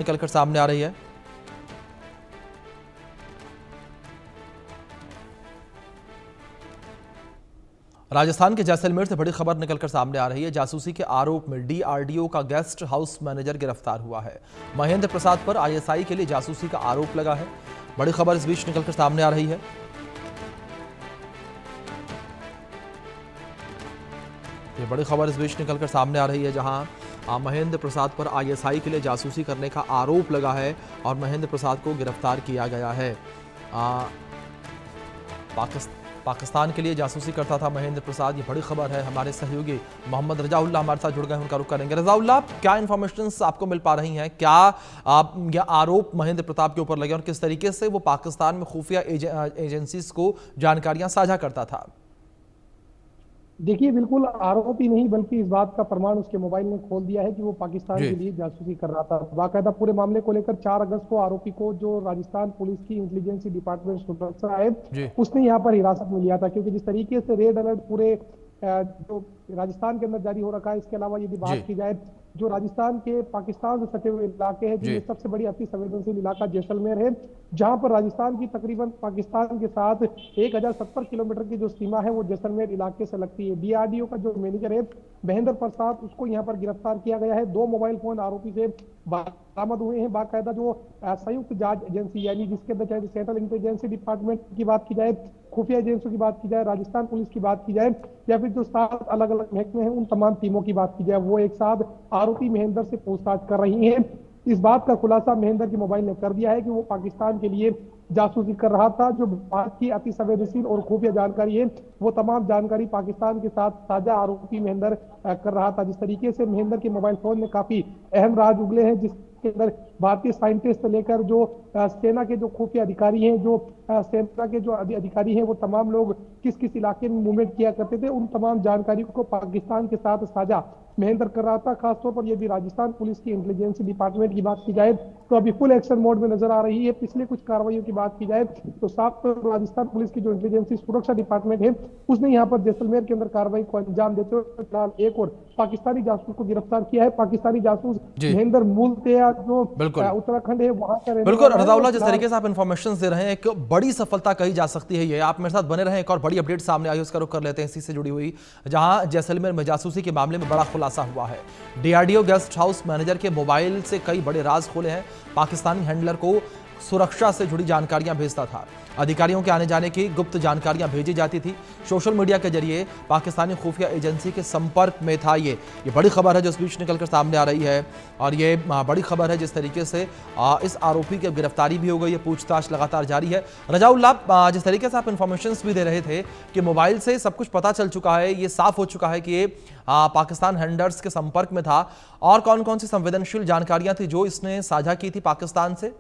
निकलकर सामने आ रही है। राजस्थान के जैसलमेर से बड़ी खबर निकलकर सामने आ रही है। जासूसी के आरोप में डीआरडीओ का गेस्ट हाउस मैनेजर गिरफ्तार हुआ है। महेंद्र प्रसाद पर आईएसआई के लिए जासूसी का आरोप लगा है। बड़ी खबर इस बीच निकलकर सामने आ रही है। ये बड़ी खबर इस बीच निकलकर सामने आ रही है, जहां महेंद्र प्रसाद पर आईएसआई के लिए जासूसी करने का आरोप लगा है और महेंद्र प्रसाद को गिरफ्तार किया गया है। पाकिस्तान के लिए जासूसी करता था महेंद्र प्रसाद। ये बड़ी खबर है। हमारे सहयोगी मोहम्मद रजाउल्लाह हमारे साथ जुड़ गए हैं, उनका रुख करेंगे। रजाउल्लाह, क्या इन्फॉर्मेशन आपको मिल पा रही हैं? क्या यह आरोप महेंद्र प्रताप के ऊपर लगे और किस तरीके से वो पाकिस्तान में खुफिया एजेंसीज को जानकारियां साझा करता था? देखिए, बिल्कुल आरोप ही नहीं बल्कि इस बात का प्रमाण उसके मोबाइल ने खोल दिया है कि वो पाकिस्तान के लिए जासूसी कर रहा था। बाकायदा पूरे मामले को लेकर 4 अगस्त को आरोपी को जो राजस्थान पुलिस की इंटेलिजेंस डिपार्टमेंट सुरक्षा है उसने यहाँ पर हिरासत में लिया था, क्योंकि जिस तरीके से रेड अलर्ट पूरे जो राजस्थान के अंदर जारी हो रखा है, इसके अलावा यदि बात की जाए जो राजस्थान के पाकिस्तान से सटे हुए इलाके हैं, जिनमें सबसे बड़ी अति संवेदनशील इलाका जैसलमेर है, जहां पर राजस्थान की तकरीबन पाकिस्तान के साथ 1070 किलोमीटर की जो सीमा है वो जैसलमेर इलाके से लगती है। डीआरडीओ का जो मैनेजर है महेंद्र प्रसाद, उसको यहाँ पर गिरफ्तार किया गया है। 2 मोबाइल फोन आरोपी से बरामद हुए हैं। बाकायदा जो संयुक्त जांच एजेंसी यानी जिसके अंदर चाहे सेंट्रल इंटेलिजेंस डिपार्टमेंट की बात की जाए, खुफिया एजेंसियों की बात की जाए, राजस्थान पुलिस की बात की जाए, या फिर जो 7 अलग अलग महकमे हैं उन तमाम टीमों की बात की जाए, वो एक साथ आरोपी महेंद्र से पूछताछ कर रही हैं। इस बात का खुलासा महेंद्र के मोबाइल ने कर दिया है कि वो पाकिस्तान के लिए जासूसी कर रहा था। जो भारत की अति संवेदनशील और खुफिया जानकारी है वो तमाम जानकारी पाकिस्तान के साथ साझा आरोपी महेंद्र कर रहा था। जिस तरीके से महेंद्र के मोबाइल फोन में काफी अहम राज उगले हैं, जिसके अंदर भारतीय साइंटिस्ट से लेकर जो सेना के जो खुफिया अधिकारी हैं, जो सेना के जो अधिकारी हैं, वो तमाम लोग किस किस इलाके में मूवमेंट किया करते थे, उन तमाम जानकारी को पाकिस्तान के साथ साझा महेंद्र कर रहा था। खासतौर पर यदि राजस्थान पुलिस की इंटेलिजेंस डिपार्टमेंट की बात की जाए तो अभी फुल एक्शन मोड में नजर आ रही है। पिछले कुछ कार्रवाइयों की बात की जाए तो साफ राजस्थान पुलिस की जो इंटेलिजेंस सुरक्षा डिपार्टमेंट है उसने यहाँ पर जैसलमेर के अंदर कार्रवाई को अंजाम देते हुए फिलहाल एक और पाकिस्तानी जासूस को गिरफ्तार किया है। पाकिस्तानी जासूस महेंद्र मूलतया जो उत्तराखंड है वहां का बिल्कुल रजाउल्लाह, जिस तरीके से आप इंफॉर्मेशन दे रहे हैं एक बड़ी सफलता कही जा सकती है। ये आप मेरे साथ बने रहें, एक और बड़ी अपडेट सामने आई उसका रुख कर लेते हैं इसी से जुड़ी हुई, जहां जैसलमेर में जासूसी के मामले में बड़ा खुलासा हुआ है। डीआरडीओ गेस्ट हाउस मैनेजर के मोबाइल से कई बड़े राज खोले हैं। पाकिस्तानी हैंडलर को सुरक्षा से जुड़ी जानकारियां भेजता था। अधिकारियों के आने जाने की गुप्त जानकारियां भेजी जाती थी। सोशल मीडिया के जरिए पाकिस्तानी खुफिया एजेंसी के संपर्क में था। ये बड़ी खबर है जो इस बीच निकलकर सामने आ रही है, और ये बड़ी खबर है जिस तरीके से इस आरोपी की गिरफ्तारी भी हो गई है। पूछताछ लगातार जारी है। रजाउल्लाह, जिस तरीके से आप इंफॉर्मेशन भी दे रहे थे कि मोबाइल से सब कुछ पता चल चुका है, ये साफ हो चुका है कि ये पाकिस्तान हैंडलर्स के संपर्क में था, और कौन कौन सी संवेदनशील जानकारियां थी जो इसने साझा की थी पाकिस्तान से?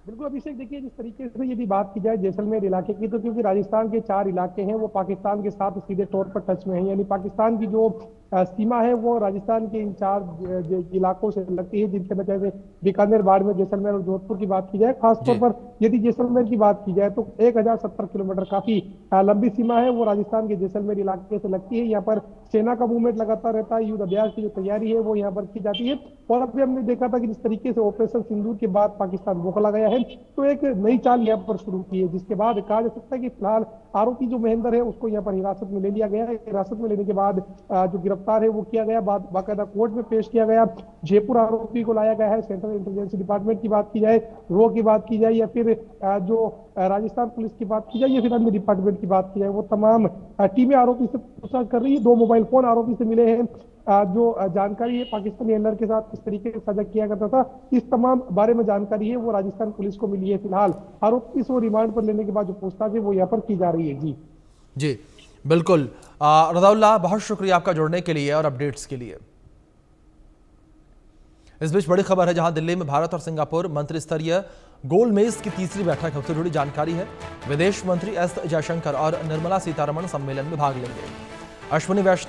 बिल्कुल अभिषेक, देखिए जिस तरीके से यदि बात की जाए जैसलमेर इलाके की, तो क्योंकि राजस्थान के 4 इलाके हैं वो पाकिस्तान के साथ सीधे तौर पर टच में हैं, यानी पाकिस्तान की जो सीमा है वो राजस्थान के इन 4 इलाकों से लगती है, जिनके अंदर जैसे बीकानेर, बाड़मेर, जैसलमेर और जोधपुर की बात की जाए। खासतौर पर यदि जैसलमेर की बात की जाए तो 1070 किलोमीटर काफी लंबी सीमा है, वो राजस्थान के जैसलमेर इलाके से लगती है। यहाँ पर सेना का मूवमेंट लगातार रहता है। युद्ध अभ्यास की जो तैयारी है वो यहाँ पर की जाती है। और अभी हमने देखा था कि जिस तरीके से ऑपरेशन सिंदूर के बाद पाकिस्तान बौखला गया है, तो एक नई चाल यहाँ पर शुरू की है, जिसके बाद कहा जा सकता है कि फिलहाल आरोपी जो महेंद्र है उसको यहाँ पर हिरासत में ले लिया गया है। हिरासत में लेने के बाद जो गिरफ्तार है वो किया गया, बाकायदा कोर्ट में पेश किया गया। जयपुर आरोपी को लाया गया है। सेंट्रल इंटेलिजेंस डिपार्टमेंट की बात की जाए, रो की बात की जाए, या फिर जो राजस्थान पुलिस की बात की जाए, या फिर अन्य डिपार्टमेंट की बात की जाए, वो तमाम टीमें आरोपी से पूछताछ कर रही है। 2 मोबाइल फोन आरोपी से मिले हैं। जो जानकारी है पाकिस्तानी हैंडलर के साथ किस तरीके से साझा किया करता था, इस तमाम बारे में जानकारी है वो राजस्थान पुलिस को मिली है। फिलहाल आरोपी को रिमांड पर लेने के बाद जो पूछताछ है वो यहाँ पर की जा रही है। जी बिल्कुल रजाउल्लाह, बहुत शुक्रिया आपका जुड़ने के लिए और अपडेट्स के लिए। इस बीच बड़ी खबर है, जहां दिल्ली में भारत और सिंगापुर मंत्री स्तरीय गोलमेज की तीसरी बैठक है, उससे जुड़ी जानकारी है। विदेश मंत्री एस जयशंकर और निर्मला सीतारमण सम्मेलन में भाग लेंगे। अश्विनी वैष्णव